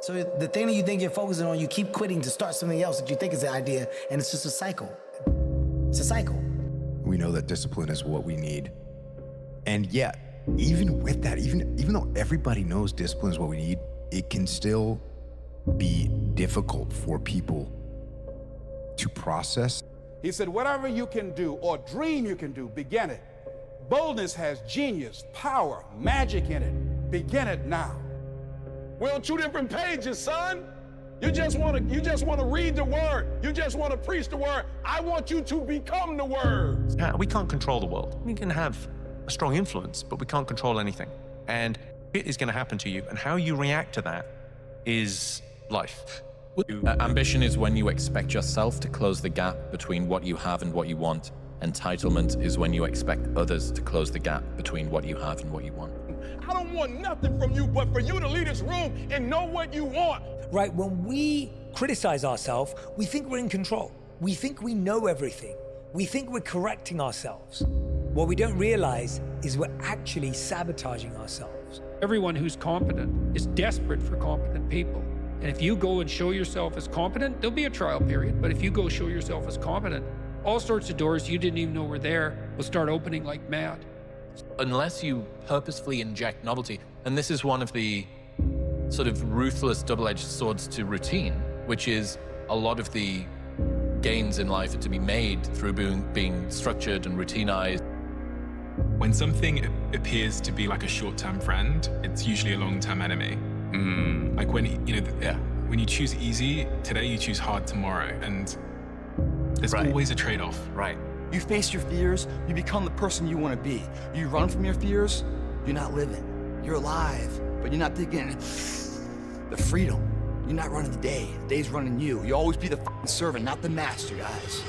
So the thing that you think you're focusing on, you keep quitting to start something else that you think is the idea, and it's just a cycle. It's a cycle. We know that discipline is what we need. And yet, even with that, even though everybody knows discipline is what we need, it can still be difficult for people to process. He said, whatever you can do or dream you can do, begin it. Boldness has genius, power, magic in it. Begin it now. We're on two different pages, son. You just want to read the word. You just want to preach the word. I want you to become the word. We can't control the world. We can have a strong influence, but we can't control anything. And it is going to happen to you. And how you react to that is life. Ambition is when you expect yourself to close the gap between what you have and what you want. Entitlement is when you expect others to close the gap between what you have and what you want. I don't want nothing from you but for you to leave this room and know what you want. Right, when we criticize ourselves, we think we're in control. We think we know everything. We think we're correcting ourselves. What we don't realize is we're actually sabotaging ourselves. Everyone who's competent is desperate for competent people. And if you go and show yourself as competent, there'll be a trial period, but if you go show yourself as competent, all sorts of doors you didn't even know were there will start opening like mad. Unless you purposefully inject novelty, and this is one of the sort of ruthless double-edged swords to routine, which is a lot of the gains in life are to be made through being structured and routinized. When something appears to be like a short-term friend, it's usually a long-term enemy. Like when when you choose easy today, you choose hard tomorrow, and there's always a trade-off. Right. You face your fears, you become the person you want to be. You run from your fears, you're not living. You're alive, but you're not thinking the freedom. You're not running the day. The day's running you. You always be the servant, not the master, guys.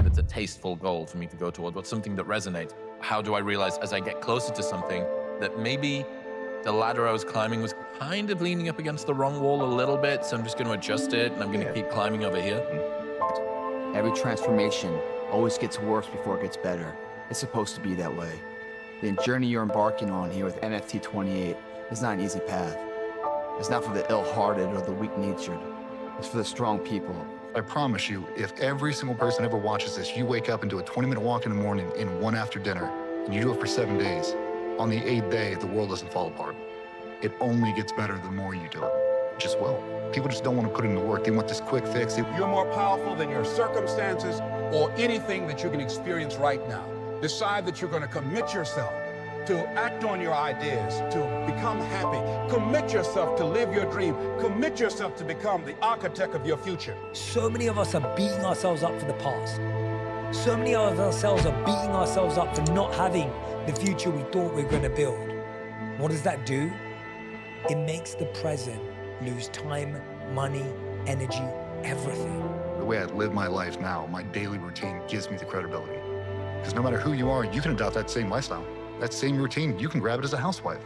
It's a tasteful goal for me to go toward, but something that resonates. How do I realize as I get closer to something that maybe the ladder I was climbing was kind of leaning up against the wrong wall a little bit, so I'm just going to adjust it and I'm going to keep climbing over here. Every transformation always gets worse before it gets better. It's supposed to be that way. The journey you're embarking on here with MFT 28 is not an easy path. It's not for the ill-hearted or the weak-natured. It's for the strong people. I promise you, if every single person ever watches this, you wake up and do a 20-minute walk in the morning and one after dinner, and you do it for 7 days, on the 8th day, the world doesn't fall apart. It only gets better the more you do it. It just will. People just don't want to put in the work. They want this quick fix. You're more powerful than your circumstances or anything that you can experience right now. Decide that you're going to commit yourself to act on your ideas, to become happy. Commit yourself to live your dream. Commit yourself to become the architect of your future. So many of us are beating ourselves up for the past. So many of ourselves are beating ourselves up for not having the future we thought we were going to build. What does that do? It makes the present lose time, money, energy, everything. The way I live my life now, my daily routine gives me the credibility. Because no matter who you are, you can adopt that same lifestyle. That same routine, you can grab it as a housewife.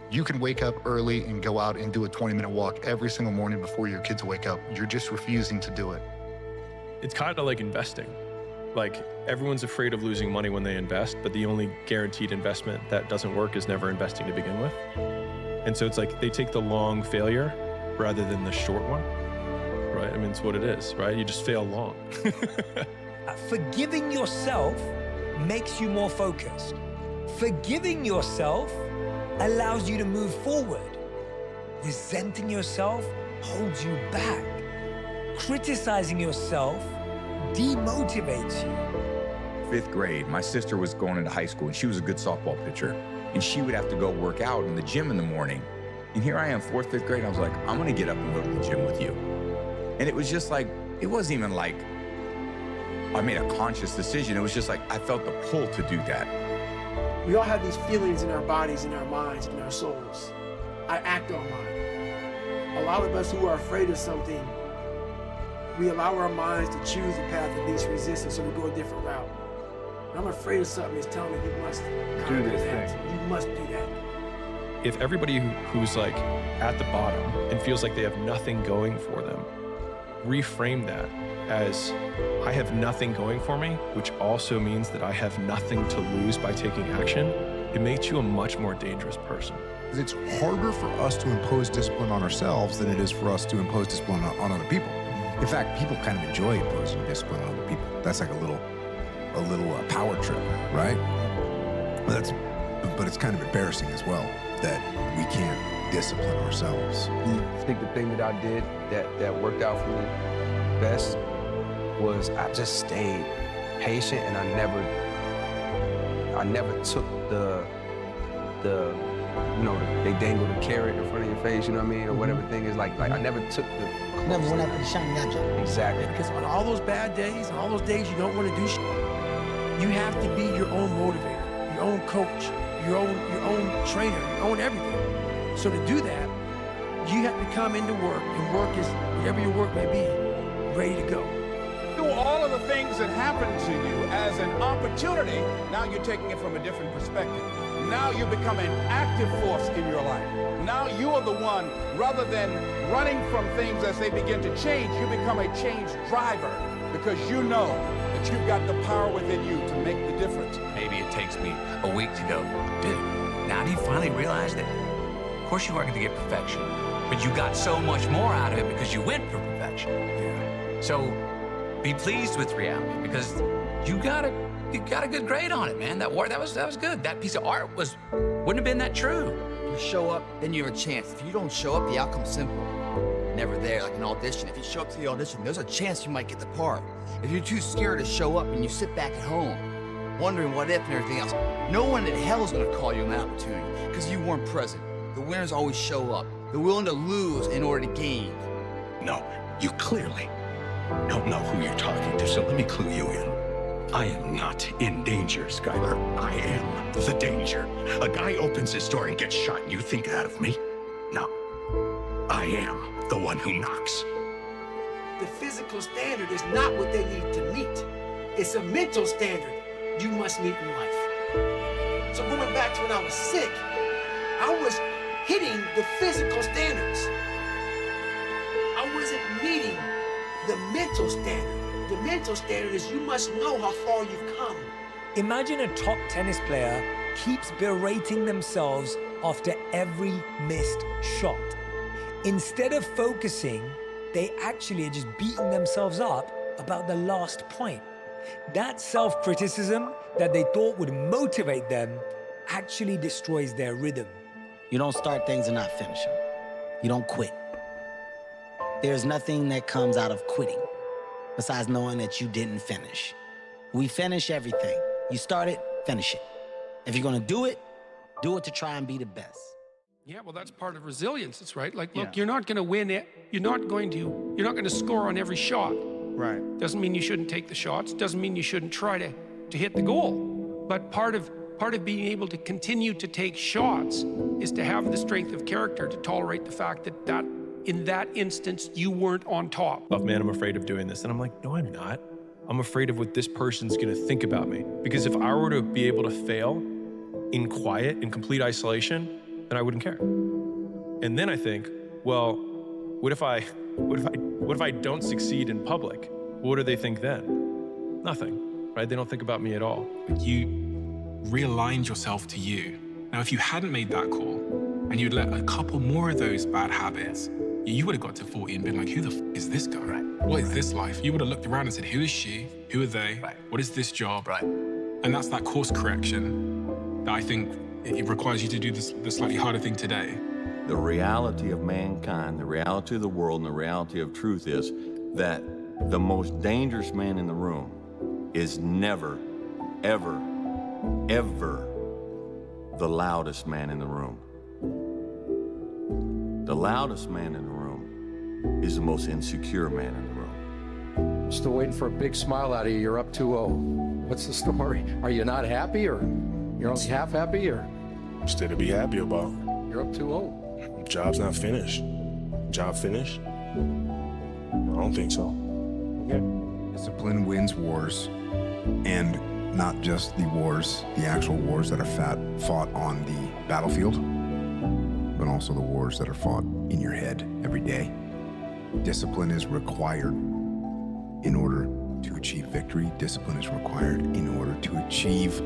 You can wake up early and go out and do a 20-minute walk every single morning before your kids wake up. You're just refusing to do it. It's kind of like investing. Like, everyone's afraid of losing money when they invest, but the only guaranteed investment that doesn't work is never investing to begin with. And so it's like they take the long failure rather than the short one, right? I mean, it's what it is, right? You just fail long. Forgiving yourself makes you more focused. Forgiving yourself allows you to move forward. Resenting yourself holds you back. Criticizing yourself demotivates you. 5th grade, my sister was going into high school and she was a good softball pitcher. And she would have to go work out in the gym in the morning. And here I am, 4th, 5th grade, and I was like, I'm gonna get up and go to the gym with you. And it was just like, it wasn't even like I made a conscious decision. It was just like, I felt the pull to do that. We all have these feelings in our bodies, in our minds, in our souls. I act on mine. A lot of us who are afraid of something, we allow our minds to choose the path of least resistance, so we go a different route. When I'm afraid of something, it's telling me you must do this thing. You must do that. If everybody who's like at the bottom and feels like they have nothing going for them, reframe that as I have nothing going for me, which also means that I have nothing to lose by taking action, it makes you a much more dangerous person. It's harder for us to impose discipline on ourselves than it is for us to impose discipline on other people. In fact, people kind of enjoy imposing discipline on other people. That's like a little power trip, right? But it's kind of embarrassing as well that we can't discipline ourselves. I think the thing that I did that worked out for me best was I just stayed patient, and I never took the they dangle the carrot in front of your face, you know what I mean, or whatever thing is like I never took the never went after the shiny object. Exactly. Because on all those bad days and all those days you don't want to do shit, you have to be your own motivator, your own coach, your own trainer, your own everything. So to do that, you have to come into work, and work is whatever your work may be, ready to go. Do all of the things that happen to you as an opportunity. Now you're taking it from a different perspective. Now you become an active force in your life. Now you are the one, rather than running from things as they begin to change, you become a change driver because you know that you've got the power within you to make the difference. Maybe it takes me a week to go, dude, now do you finally realize that, of course you weren't going to get perfection, but you got so much more out of it because you went for perfection. Yeah. So be pleased with reality because you got a good grade on it, man. That was good. That piece of art wouldn't have been that true. You show up, then you have a chance. If you don't show up, the outcome's simple. Never there, like an audition. If you show up to the audition, there's a chance you might get the part. If you're too scared to show up and you sit back at home, wondering what if and everything else, no one in hell is gonna call you an opportunity because you weren't present. The winners always show up. They're willing to lose in order to gain. No, you clearly don't know who you're talking to, so let me clue you in. I am not in danger, Skylar. I am the danger. A guy opens his door and gets shot, and you think that of me? No. I am the one who knocks. The physical standard is not what they need to meet. It's a mental standard you must meet in life. So going back to when I was sick, I was hitting the physical standards. I wasn't meeting the mental standard. The mental standard is you must know how far you've come. Imagine a top tennis player keeps berating themselves after every missed shot. Instead of focusing, they actually are just beating themselves up about the last point. That self-criticism that they thought would motivate them actually destroys their rhythm. You don't start things and not finish them. You don't quit. There's nothing that comes out of quitting besides knowing that you didn't finish. We finish everything. You start it, finish it. If you're gonna do it to try and be the best. Yeah, well, that's part of resilience. It's right. Like, look, you're not going to win it. You're not going to score on every shot. Right. Doesn't mean you shouldn't take the shots. Doesn't mean you shouldn't try to hit the goal. But part of being able to continue to take shots is to have the strength of character to tolerate the fact that in that instance you weren't on top. Oh man, I'm afraid of doing this. And I'm like, no, I'm not. I'm afraid of what this person's gonna think about me. Because if I were to be able to fail in quiet, in complete isolation, then I wouldn't care. And then I think, well, what if I don't succeed in public? What do they think then? Nothing, right? They don't think about me at all. You realigned yourself to you. Now, if you hadn't made that call and you'd let a couple more of those bad habits, you would have got to 40 and been like, who the f is this guy? Right. What is this life? You would have looked around and said, who is she? Who are they? Right. What is this job? Right. And that's that course correction that I think it requires you to do the slightly harder thing today. The reality of mankind, the reality of the world, and the reality of truth is that the most dangerous man in the room is never, ever, ever the loudest man in the room. The loudest man in the room is the most insecure man in the room. Still waiting for a big smile out of you. You're up 2-0. What's the story? Are you not happy, or you're only half happy, or? Still to be happy about. You're up 2-0. Job's not finished. Job finished? I don't think so. Okay. Discipline wins wars, and not just the wars, the actual wars that are fought on the battlefield, but also the wars that are fought in your head every day. Discipline is required in order to achieve victory. Discipline is required in order to achieve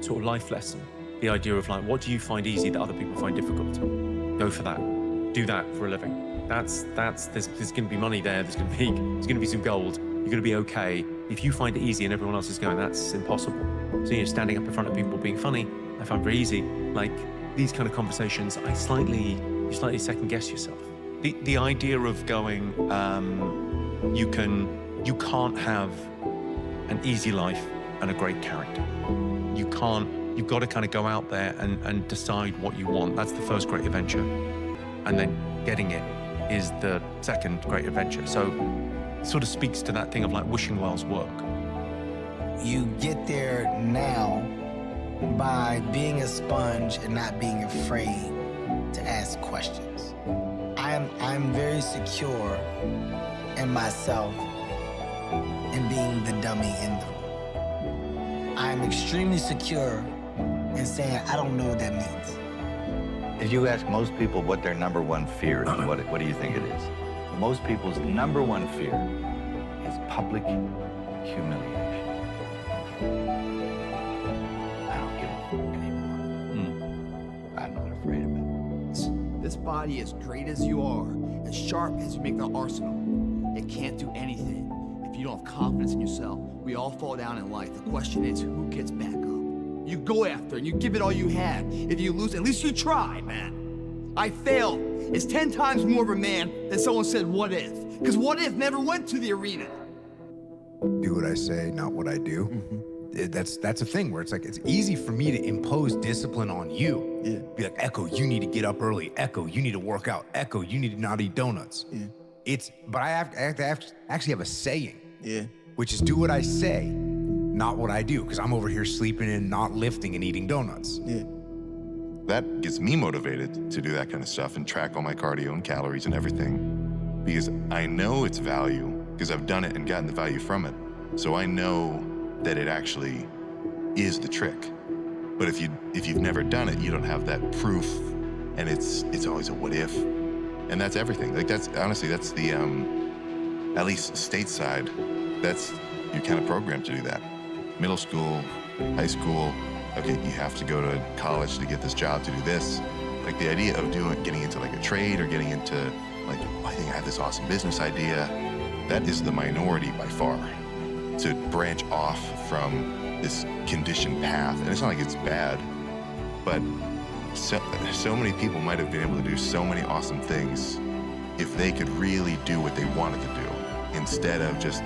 sort of life lesson. The idea of like, what do you find easy that other people find difficult? Go for that. Do that for a living. There's going to be money there. There's going to be some gold. You're going to be okay. If you find it easy and everyone else is going, that's impossible. So you're standing up in front of people being funny, I find very easy. Like these kind of conversations, you slightly second guess yourself. The idea of going, you can't have an easy life and a great character. You can't. You've got to kind of go out there and decide what you want. That's the first great adventure. And then getting it is the second great adventure. So it sort of speaks to that thing of like wishing well's work. You get there now by being a sponge and not being afraid to ask questions. I'm very secure in myself and being the dummy in the room. I'm extremely secure in saying I don't know what that means. If you ask most people what their number one fear is, what do you think it is? Most people's number one fear is public humiliation. I don't give a fuck anymore. I'm not afraid of it. This body, as great as you are, as sharp as you make the arsenal, it can't do anything if you don't have confidence in yourself. We all fall down in life. The question is, who gets back up? You go after and you give it all you have. If you lose, at least you try, man. I failed. It's 10 times more of a man than someone said, what if? Because what if never went to the arena. Do what I say, not what I do. Mm-hmm. That's a thing where it's like, it's easy for me to impose discipline on you. Yeah. Be like, Echo, you need to get up early. Echo, you need to work out. Echo, you need to not eat donuts. Yeah. But I have to actually have a saying. Yeah. Which is do what I say, not what I do, because I'm over here sleeping and not lifting and eating donuts. Yeah. That gets me motivated to do that kind of stuff and track all my cardio and calories and everything, because I know its value, because I've done it and gotten the value from it. So I know that it actually is the trick. But if you've never done it, you don't have that proof, and it's always a what if, and that's everything. Like that's honestly, that's the at least stateside, that's you're kind of programmed to do that. Middle school, high school, okay, you have to go to college to get this job to do this. Like the idea of getting into like a trade or getting into like, I think I have this awesome business idea, that is the minority by far. To branch off from this conditioned path, and it's not like it's bad, but so many people might have been able to do so many awesome things if they could really do what they wanted to do, instead of just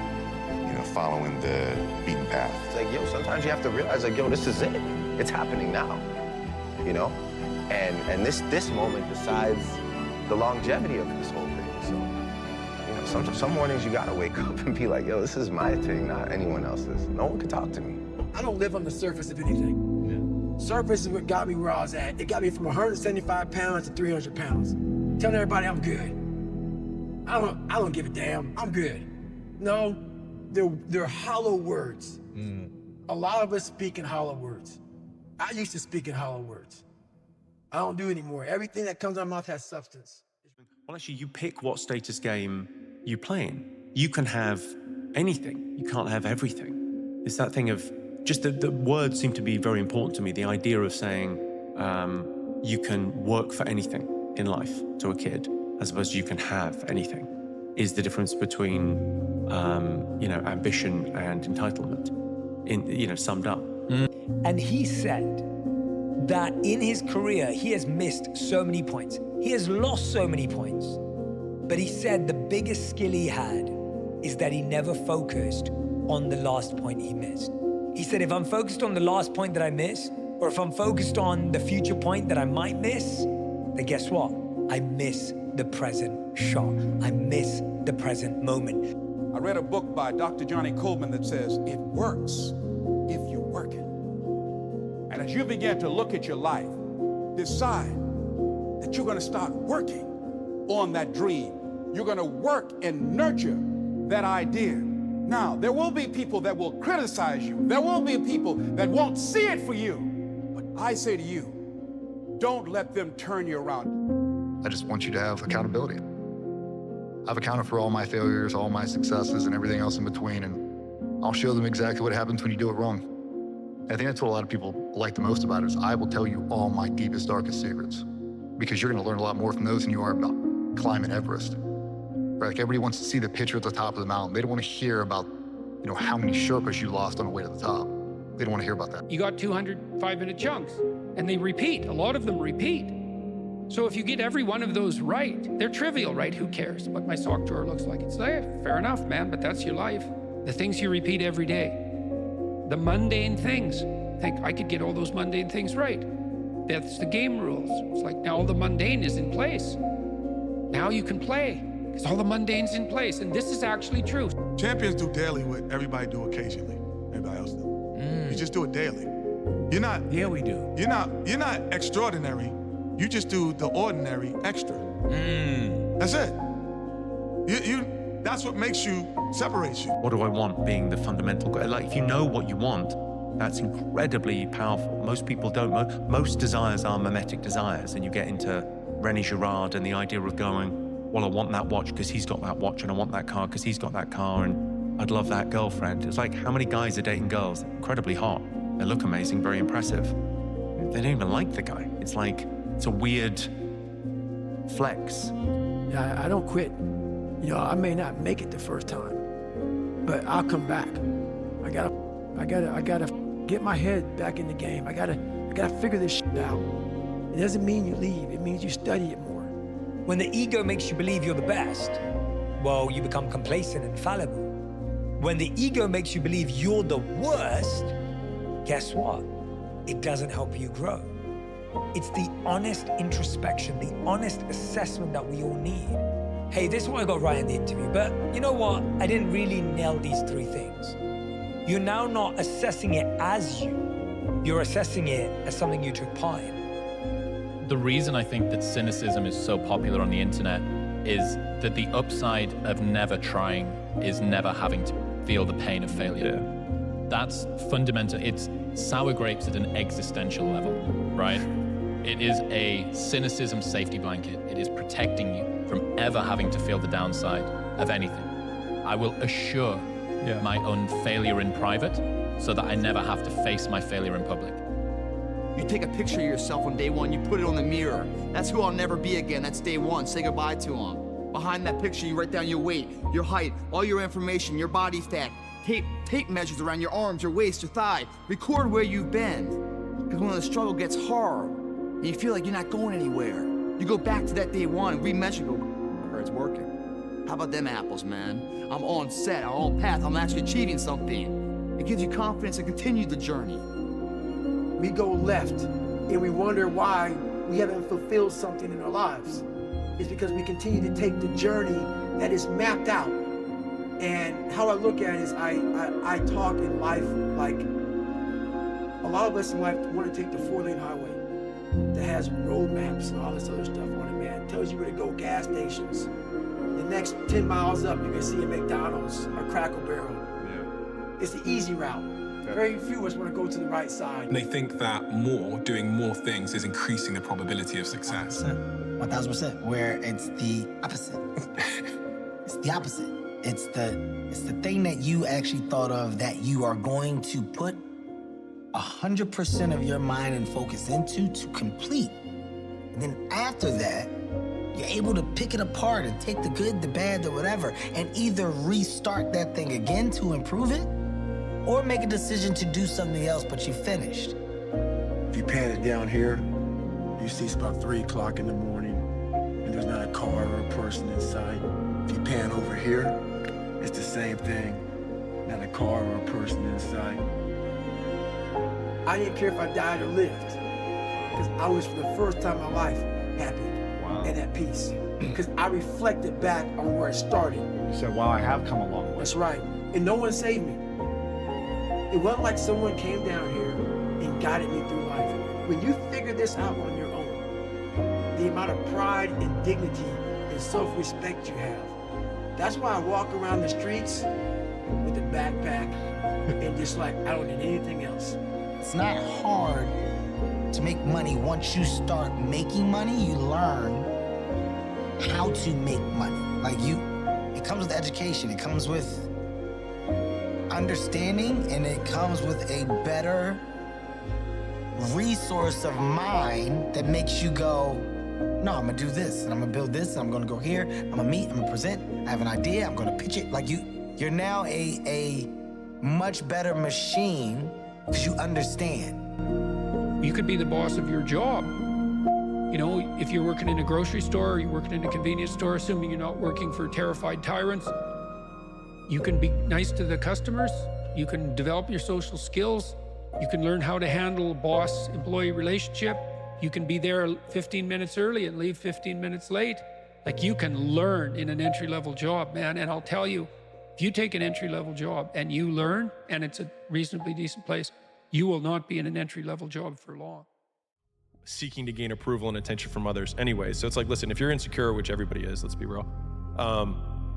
following the beaten path. It's like, yo, sometimes you have to realize, like, yo, this is it. It's happening now, And this moment decides the longevity of this whole thing. So, some mornings you gotta wake up and be like, yo, this is my thing, not anyone else's. No one can talk to me. I don't live on the surface of anything. Yeah. Surface is what got me where I was at. It got me from 175 pounds to 300 pounds. Telling everybody I'm good. I don't give a damn. I'm good. No. They're hollow words. A lot of us speak in hollow words. I used to speak in hollow words. I don't do it anymore. Everything that comes out of my mouth has substance. Well, actually, you pick what status game you play in. You can have anything. You can't have everything. It's that thing of just the words seem to be very important to me. The idea of saying you can work for anything in life to a kid, as opposed to you can have anything, is the difference between ambition and entitlement, summed up. And he said that in his career, he has missed so many points. He has lost so many points. But he said the biggest skill he had is that he never focused on the last point he missed. He said, if I'm focused on the last point that I missed, or if I'm focused on the future point that I might miss, then guess what? I miss the present shot. I miss the present moment. I read a book by Dr. Johnny Coleman that says, it works if you work it. And as you begin to look at your life, decide that you're gonna start working on that dream. You're gonna work and nurture that idea. Now, there will be people that will criticize you. There will be people that won't see it for you. But I say to you, don't let them turn you around. I just want you to have accountability. I've accounted for all my failures, all my successes, and everything else in between, and I'll show them exactly what happens when you do it wrong. I think that's what a lot of people like the most about it is I will tell you all my deepest, darkest secrets because you're going to learn a lot more from those than you are about climbing Everest. Right? Like everybody wants to see the picture at the top of the mountain. They don't want to hear about, how many Sherpas you lost on the way to the top. They don't want to hear about that. You got 200 5-minute chunks, and they repeat. A lot of them repeat. So if you get every one of those right, they're trivial, right? Who cares what my sock drawer looks like? It's like, fair enough, man, but that's your life. The things you repeat every day. The mundane things. Think I could get all those mundane things right. That's the game rules. It's like now all the mundane is in place. Now you can play because all the mundane's in place, and this is actually true. Champions do daily what everybody do occasionally. Everybody else do. You just do it daily. You're not. Yeah, we do. You're not extraordinary. You just do the ordinary extra. That's it. That's what makes you, separates you. What do I want being the fundamental goal? Like, if you know what you want, that's incredibly powerful. Most people don't. Most desires are mimetic desires, and you get into René Girard and the idea of going, well, I want that watch because he's got that watch, and I want that car because he's got that car, and I'd love that girlfriend. It's like, how many guys are dating girls? Incredibly hot. They look amazing, very impressive. They don't even like the guy. It's like, it's a weird flex. Yeah, I don't quit. I may not make it the first time, but I'll come back. I gotta get my head back in the game. I gotta figure this shit out. It doesn't mean you leave. It means you study it more. When the ego makes you believe you're the best, well, you become complacent and fallible. When the ego makes you believe you're the worst, guess what? It doesn't help you grow. It's the honest introspection, the honest assessment that we all need. Hey, this is what I got right in the interview, but you know what? I didn't really nail these 3 things. You're now not assessing it as you. You're assessing it as something you took part in. The reason I think that cynicism is so popular on the internet is that the upside of never trying is never having to feel the pain of failure. That's fundamental. It's sour grapes at an existential level, right? It is a cynicism safety blanket. It is protecting you from ever having to feel the downside of anything. I will assure my own failure in private so that I never have to face my failure in public. You take a picture of yourself on day one, you put it on the mirror. That's who I'll never be again. That's day one. Say goodbye to him. Behind that picture, you write down your weight, your height, all your information, your body fat. Tape measures around your arms, your waist, your thigh. Record where you've been. Because when the struggle gets hard and you feel like you're not going anywhere, you go back to that day one and remeasure, go, it's working. How about them apples, man? I'm on set, I'm on path, I'm actually achieving something. It gives you confidence to continue the journey. We go left and we wonder why we haven't fulfilled something in our lives. It's because we continue to take the journey that is mapped out. And how I look at it is I talk in life like a lot of us in life want to take the 4-lane highway that has road maps and all this other stuff on it, man. It tells you where to go, gas stations. The next 10 miles up, you can see a McDonald's, a Cracker Barrel. It's the easy route. Very few of us want to go to the right side. And they think that doing more things is increasing the probability of success. 1000%, where it's the opposite. It's the opposite. It's the thing that you actually thought of that you are going to put 100% of your mind and focus into to complete. And then after that, you're able to pick it apart and take the good, the bad, the whatever, and either restart that thing again to improve it, or make a decision to do something else, but you finished. If you pan it down here, you see it's about 3 o'clock in the morning, and there's not a car or a person in sight. If you pan over here, it's the same thing. Not a car or a person in sight. I didn't care if I died or lived, because I was, for the first time in my life, happy and at peace. Because I reflected back on where it started. You said, wow, I have come a long way. That's right. And no one saved me. It wasn't like someone came down here and guided me through life. When you figure this out on your own, the amount of pride and dignity and self-respect you have. That's why I walk around the streets with a backpack and just like, I don't need anything else. It's not hard to make money. Once you start making money, you learn how to make money. It comes with education, it comes with understanding, and it comes with a better resource of mind that makes you go, no, I'm gonna do this, and I'm gonna build this, and I'm gonna go here, I'm gonna meet, I'm gonna present, I have an idea, I'm gonna pitch it. Like you're now a much better machine because you understand. You could be the boss of your job. You know, if you're working in a grocery store or you're working in a convenience store, assuming you're not working for terrified tyrants, you can be nice to the customers, you can develop your social skills, you can learn how to handle a boss-employee relationship, you can be there 15 minutes early and leave 15 minutes late. Like, you can learn in an entry-level job, man. And I'll tell you, if you take an entry-level job and you learn, and it's a reasonably decent place, you will not be in an entry-level job for long. Seeking to gain approval and attention from others anyway. So it's like, listen, if you're insecure, which everybody is, let's be real,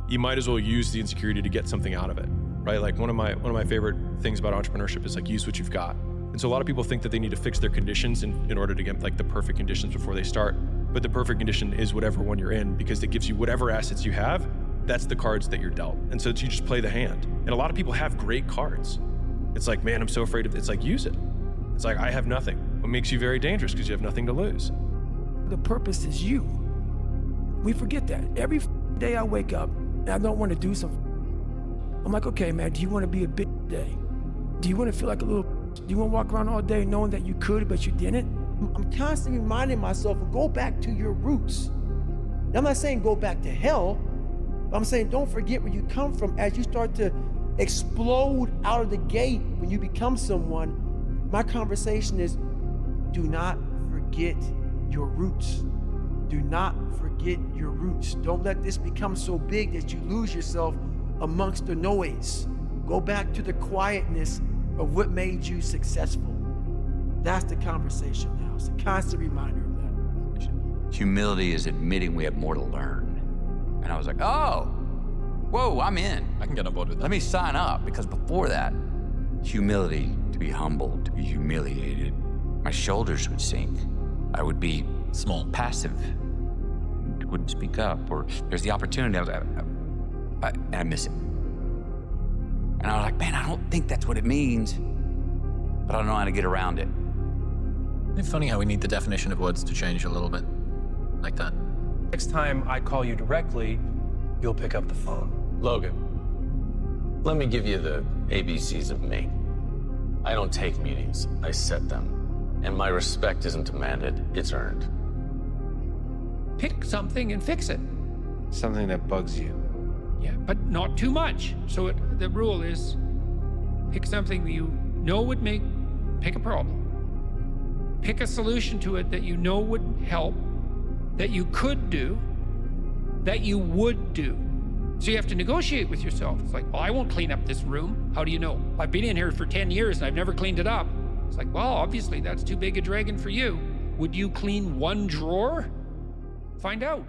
you might as well use the insecurity to get something out of it, right? Like one of my favorite things about entrepreneurship is like, use what you've got. And so a lot of people think that they need to fix their conditions in order to get like the perfect conditions before they start. But the perfect condition is whatever one you're in, because it gives you whatever assets you have, that's the cards that you're dealt. And so you just play the hand. And a lot of people have great cards. It's like, man, I'm so afraid of it. It's like, use it. It's like, I have nothing. What makes you very dangerous because you have nothing to lose. The purpose is you. We forget that. Every day I wake up and I don't want to do something. I'm like, okay, man, do you want to be a big day? Do you want to feel like a little? Do you want to walk around all day knowing that you could, but you didn't? I'm constantly reminding myself to go back to your roots. Now, I'm not saying go back to hell, but I'm saying don't forget where you come from. As you start to explode out of the gate when you become someone, my conversation is, do not forget your roots. Do not forget your roots. Don't let this become so big that you lose yourself amongst the noise. Go back to the quietness of what made you successful. That's the conversation now. It's a constant reminder of that. Humility is admitting we have more to learn. And I was like, oh, whoa, I'm in. I can get on board with that. Let me sign up, because before that, humility, to be humbled, to be humiliated, my shoulders would sink. I would be small, passive, wouldn't speak up, or there's the opportunity, and I miss it. And I was like, man, I don't think that's what it means, but I don't know how to get around it. It's funny how we need the definition of words to change a little bit, like that. Next time I call you directly, you'll pick up the phone. Logan, let me give you the ABCs of me. I don't take meetings, I set them. And my respect isn't demanded, it's earned. Pick something and fix it. Something that bugs you. Yeah, but not too much. So the rule is, pick something that you know would pick a problem. Pick a solution to it that you know would help, that you could do, that you would do. So you have to negotiate with yourself. It's like, well, I won't clean up this room. How do you know? I've been in here for 10 years and I've never cleaned it up. It's like, well, obviously that's too big a dragon for you. Would you clean one drawer? Find out.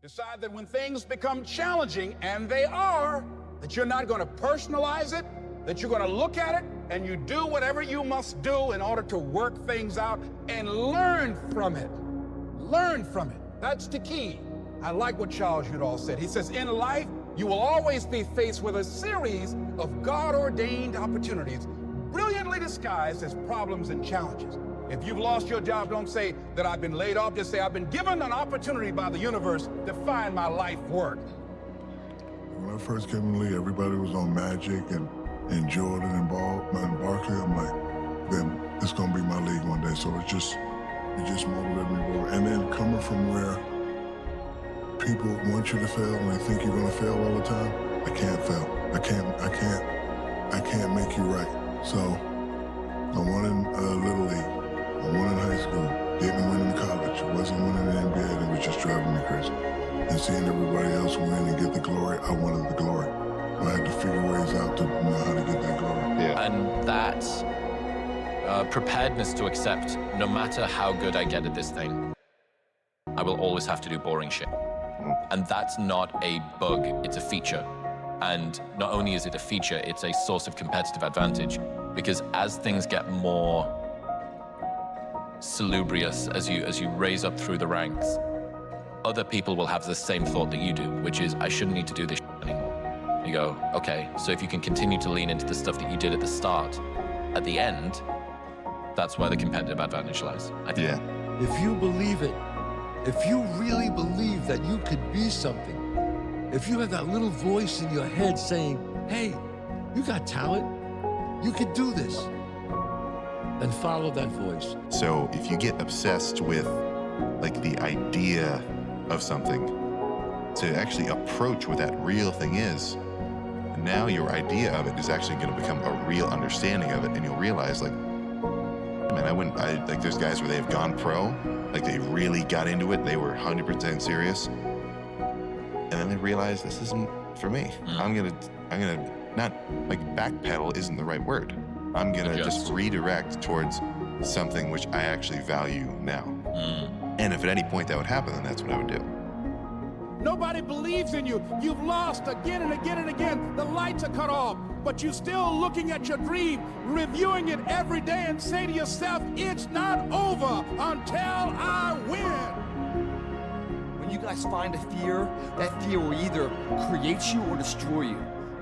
Decide that when things become challenging, and they are, that you're not going to personalize it, that you're going to look at it, and you do whatever you must do in order to work things out and learn from it. Learn from it. That's the key. I like what Charles Udall said. He says, in life, you will always be faced with a series of God-ordained opportunities, brilliantly disguised as problems and challenges. If you've lost your job, don't say that I've been laid off. Just say I've been given an opportunity by the universe to find my life work. When I first came in the league, everybody was on Magic and Jordan and Barkley. I'm like, then it's gonna be my league one day. So it just motivated me more. And then coming from where people want you to fail and they think you're gonna fail all the time, I can't fail. I can't make you right. So I won in Little League. I won in high school, didn't win in college, wasn't winning in the NBA, and it was just driving me crazy. And seeing everybody else win and get the glory, I wanted the glory. I had to figure ways out to know how to get that glory. Yeah. And that preparedness to accept, no matter how good I get at this thing, I will always have to do boring shit. And that's not a bug, it's a feature. And not only is it a feature, it's a source of competitive advantage. Because as things get more salubrious, as you raise up through the ranks, other people will have the same thought that you do, which is, I shouldn't need to do this anymore. You go, okay, so if you can continue to lean into the stuff that you did at the start, at the end, That's where the competitive advantage lies, I think. Yeah. If you believe it, if you really believe that you could be something, if you have that little voice in your head saying, hey, you got talent, you could do this, then follow that voice. So if you get obsessed with like the idea of something, to actually approach what that real thing is, now your idea of it is actually going to become a real understanding of it, and you'll realize like, man, like there's guys where they've gone pro, like they really got into it, they were 100% serious, and then they realize this isn't for me. I'm gonna not, like backpedal isn't the right word. I'm gonna just redirect towards something which I actually value now. And if at any point that would happen, then that's what I would do. Nobody believes in you. You've lost again and again and again. The lights are cut off, but you're still looking at your dream, reviewing it every day, and say to yourself, it's not over until I win. When you guys find a fear, that fear will either create you or destroy you.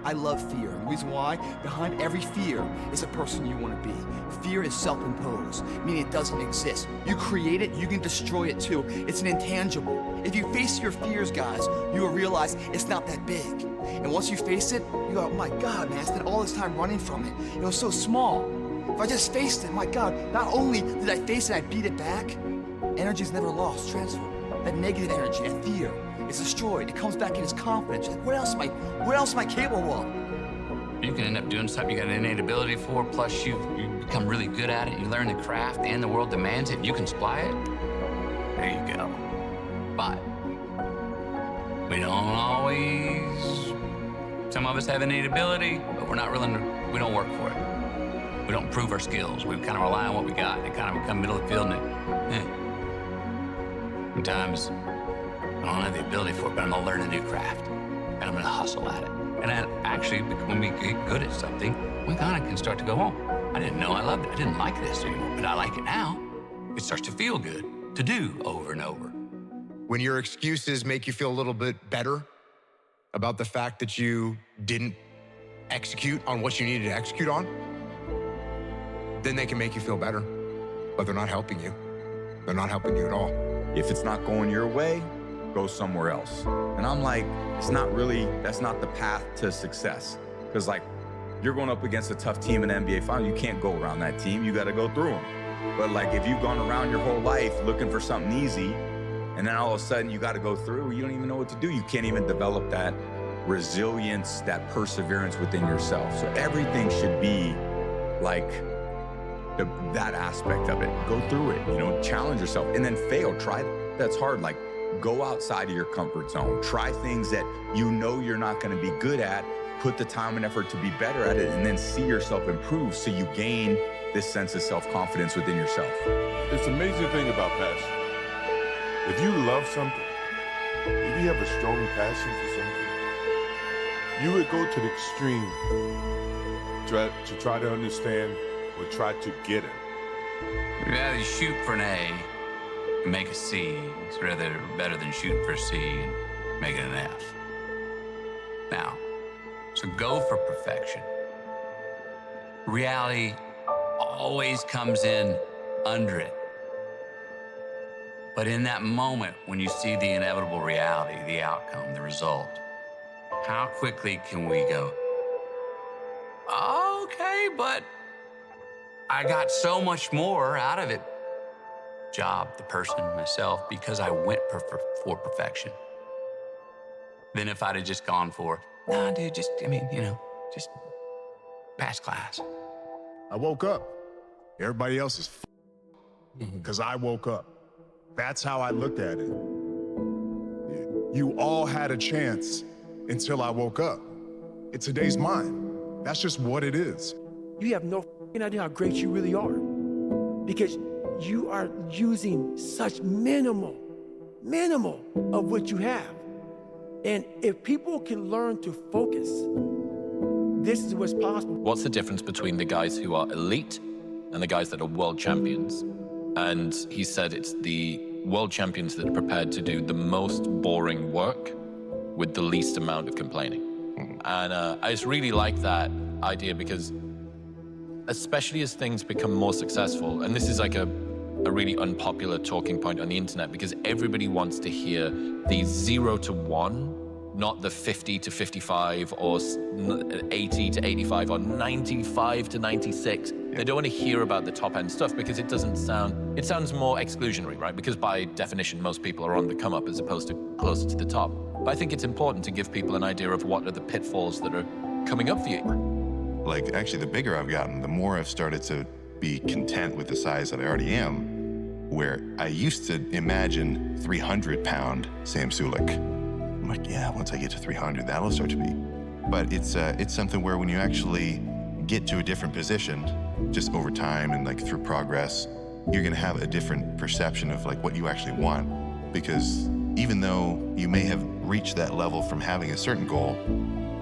I love fear, and the reason why, behind every fear is a person you want to be. Fear is self-imposed, meaning it doesn't exist. You create it, you can destroy it too. It's an intangible. If you face your fears, guys, you will realize it's not that big. And once you face it, you go, oh my God, man, I spent all this time running from it. It was so small. If I just faced it, my God, not only did I face it, I beat it back. Energy's never lost, transfer. That negative energy, that fear, it's destroyed. It comes back in its confidence. You're like, what else am I capable of? You can end up doing something you got an innate ability for, plus you become really good at it, you learn the craft, and the world demands it, and you can supply it. There you go. But we don't always, some of us have innate ability, but we're not willing to, we don't work for it. We don't improve our skills. We kind of rely on what we got. It kind of become middle of the field, and sometimes I don't have the ability for it, but I'm gonna learn a new craft, and I'm gonna hustle at it. And that actually, when we get good at something, we kind of can start to go home. I didn't know I loved it. I didn't like this anymore, but I like it now. It starts to feel good to do over and over. When your excuses make you feel a little bit better about the fact that you didn't execute on what you needed to execute on, then they can make you feel better, but they're not helping you. They're not helping you at all. If it's not going your way, go somewhere else. And I'm like, it's not really, that's not the path to success. Because like, you're going up against a tough team in the NBA final, you can't go around that team, you got to go through them. But like, if you've gone around your whole life looking for something easy, and then all of a sudden you got to go through, you don't even know what to do. You can't even develop that resilience, that perseverance within yourself. So everything should be like that aspect of it. Go through it, challenge yourself, and then fail. Try that's hard. Like, go outside of your comfort zone. Try things that you know you're not going to be good at. Put the time and effort to be better at it, and then see yourself improve so you gain this sense of self-confidence within yourself. It's an amazing thing about passion. If you love something, if you have a strong passion for something, you would go to the extreme to try to understand or try to get it. You'd rather shoot for an A and make a C. It's rather better than shooting for a C and making an F. Now, so go for perfection. Reality always comes in under it. But in that moment, when you see the inevitable reality, the outcome, the result, how quickly can we go, okay, but I got so much more out of it. Job, the person, myself, because I went for perfection. Than if I'd have just gone for, nah, dude, just pass class. I woke up. Everybody else is because I woke up. That's how I looked at it. You all had a chance until I woke up. It's today's mine. That's just what it is. You have no idea how great you really are, because you are using such minimal of what you have. And if people can learn to focus, this is what's possible. What's the difference between the guys who are elite and the guys that are world champions? And he said it's the world champions that are prepared to do the most boring work with the least amount of complaining. And I just really like that idea, because especially as things become more successful, and this is like a really unpopular talking point on the internet, because everybody wants to hear the 0 to 1, not the 50 to 55 or 80 to 85 or 95 to 96. They don't want to hear about the top end stuff because it sounds more exclusionary, right? Because by definition, most people are on the come up as opposed to closer to the top. But I think it's important to give people an idea of what are the pitfalls that are coming up for you. Like, actually, the bigger I've gotten, the more I've started to be content with the size that I already am, where I used to imagine 300-pound Sam Sulek. I'm like, yeah, once I get to 300, that'll start to be. But it's something where when you actually get to a different position, just over time and like through progress, you're gonna have a different perception of like what you actually want. Because even though you may have reached that level from having a certain goal,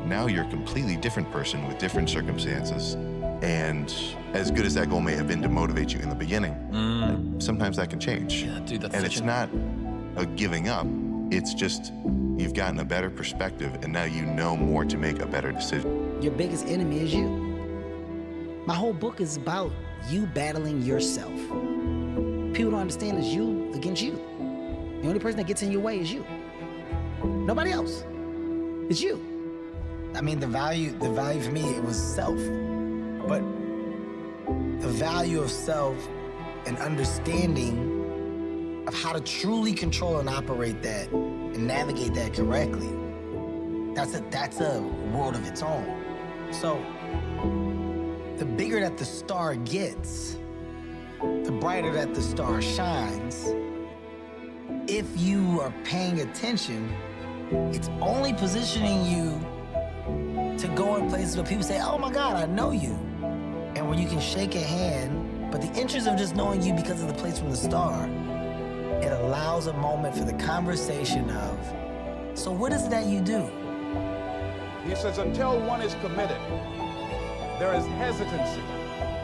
now you're a completely different person with different circumstances. And as good as that goal may have been to motivate you in the beginning, sometimes that can change. Yeah, dude, that's and such it's not a giving up, it's just you've gotten a better perspective and now you know more to make a better decision. Your biggest enemy is you. My whole book is about you battling yourself. People don't understand it's you against you. The only person that gets in your way is you. Nobody else. It's you. I mean, the value for me, it was self. But the value of self and understanding of how to truly control and operate that and navigate that correctly, that's a world of its own. So the bigger that the star gets, the brighter that the star shines. If you are paying attention, it's only positioning you to go in places where people say, oh my God, I know you. And where you can shake a hand, but the interest of just knowing you because of the place from the star, it allows a moment for the conversation of, so what is it that you do? He says, until one is committed, there is hesitancy,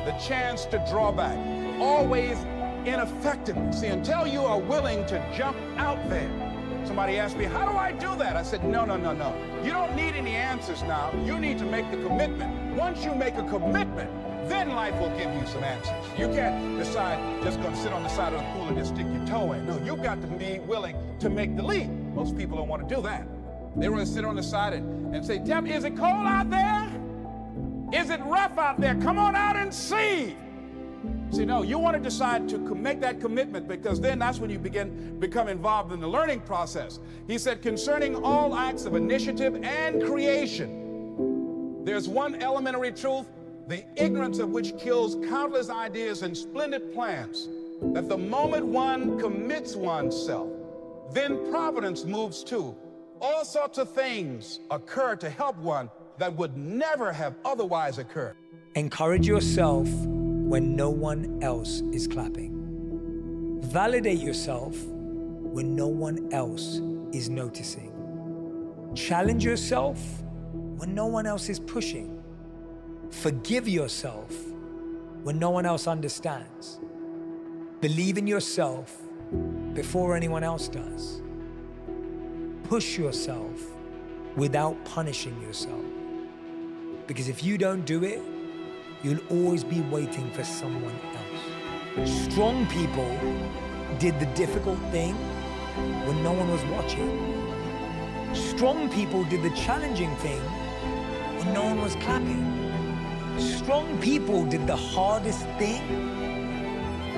the chance to draw back, always ineffectiveness. See, until you are willing to jump out there. Somebody asked me, how do I do that? I said, no. You don't need any answers now. You need to make the commitment. Once you make a commitment, then life will give you some answers. You can't decide just gonna sit on the side of the pool and just stick your toe in. No, you've got to be willing to make the leap. Most people don't want to do that. They want to sit on the side and say, tell me, is it cold out there? Is it rough out there? Come on out and see. See, no, you want to decide to make that commitment, because then that's when you become involved in the learning process. He said, concerning all acts of initiative and creation, there's one elementary truth, the ignorance of which kills countless ideas and splendid plans, that the moment one commits oneself, then providence moves too. All sorts of things occur to help one that would never have otherwise occurred. Encourage yourself when no one else is clapping. Validate yourself when no one else is noticing. Challenge yourself when no one else is pushing. Forgive yourself when no one else understands. Believe in yourself before anyone else does. Push yourself without punishing yourself. Because if you don't do it, you'll always be waiting for someone else. Strong people did the difficult thing when no one was watching. Strong people did the challenging thing when no one was clapping. Strong people did the hardest thing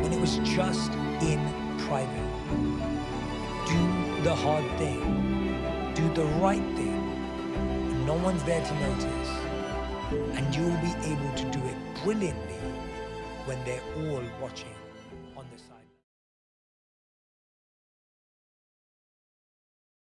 when it was just in private. Do the hard thing. Do the right thing. And no one's there to notice. And you'll be able to do it brilliantly when they're all watching.